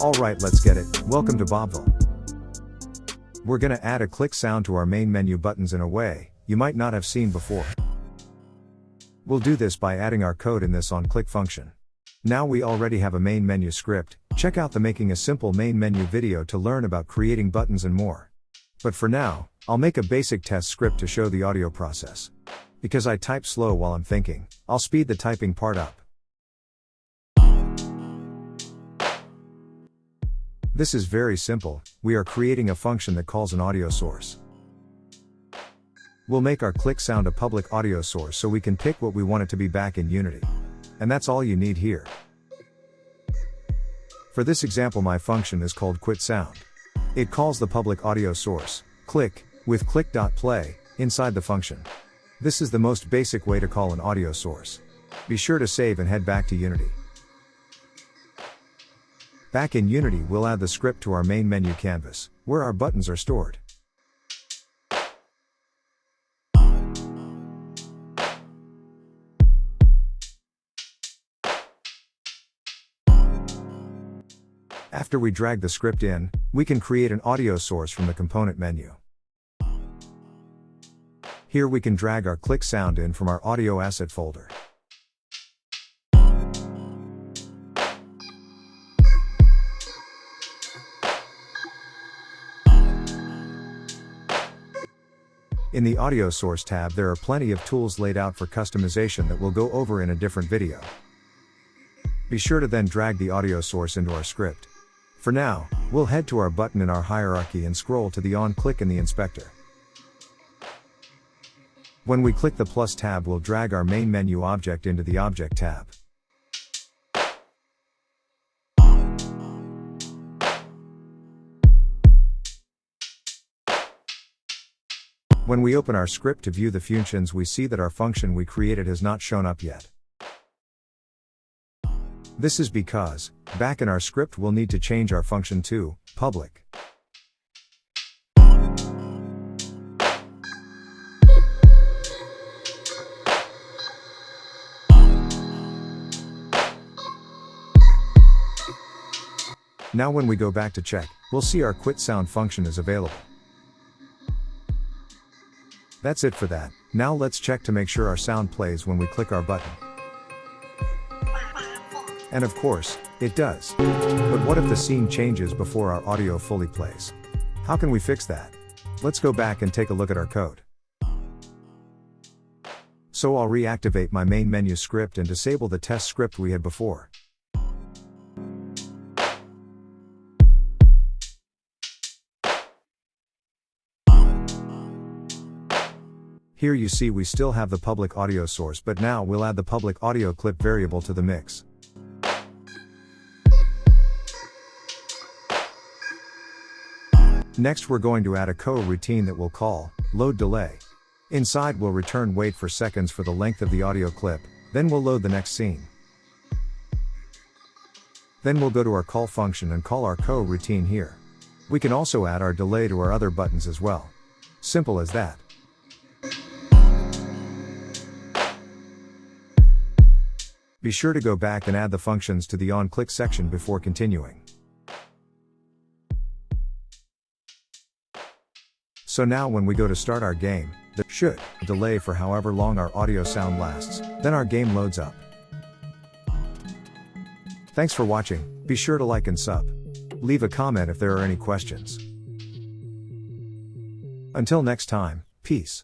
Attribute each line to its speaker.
Speaker 1: Alright, let's get it. Welcome to Bobbville. We're gonna add a click sound to our main menu buttons in a way you might not have seen before. We'll do this by adding our code in this onClick function. Now we already have a main menu script. Check out the Making a Simple Main Menu video to learn about creating buttons and more. But for now, I'll make a basic test script to show the audio process. Because I type slow while I'm thinking, I'll speed the typing part up. This is very simple. We are creating a function that calls an audio source. We'll make our click sound a public audio source so we can pick what we want it to be back in Unity. And that's all you need here. For this example, my function is called quitSound. It calls the public audio source, click, with click.play, inside the function. This is the most basic way to call an audio source. Be sure to save and head back to Unity. Back in Unity, we'll add the script to our main menu canvas, where our buttons are stored. After we drag the script in, we can create an audio source from the component menu. Here we can drag our click sound in from our audio asset folder. In the Audio Source tab, there are plenty of tools laid out for customization that we'll go over in a different video. Be sure to then drag the audio source into our script. For now, we'll head to our button in our hierarchy and scroll to the on-click in the inspector. When we click the plus tab, we'll drag our main menu object into the Object tab. When we open our script to view the functions, we see that our function we created has not shown up yet. This is because, back in our script, we'll need to change our function to public. Now when we go back to check, we'll see our quitSound function is available. That's it for that. Now let's check to make sure our sound plays when we click our button. And of course, it does. But what if the scene changes before our audio fully plays? How can we fix that? Let's go back and take a look at our code. So I'll reactivate my main menu script and disable the test script we had before. Here you see we still have the public audio source, but now we'll add the public audio clip variable to the mix. Next we're going to add a coroutine that we'll call load delay. Inside we'll return wait for seconds for the length of the audio clip, then we'll load the next scene. Then we'll go to our call function and call our coroutine here. We can also add our delay to our other buttons as well. Simple as that. Be sure to go back and add the functions to the on-click section before continuing. So now when we go to start our game, the should delay for however long our audio sound lasts, then our game loads up. Thanks for watching. Be sure to like and sub. Leave a comment if there are any questions. Until next time, peace.